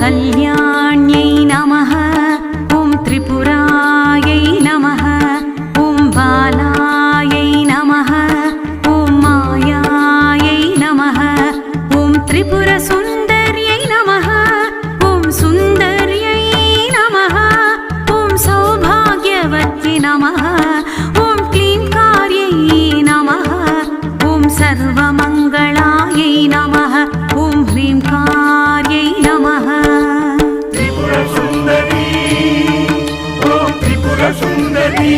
कल्याण्यै नमः ॐ त्रिपुरायै नमः ॐ बालायै नमः ॐ मायायै नमः ॐ त्रिपुरसुन्दर्यै नमः ॐ सुन्दर्यै नमः ॐ सौभाग्यवत्यै नमः ॐ क्लींकार्यै नमः ॐ सर्वमङ्गलायै नमः ॐ ह्रींकार्यै नमः त्रिपुरसुन्दरी ॐ त्रिपुरसुन्दरी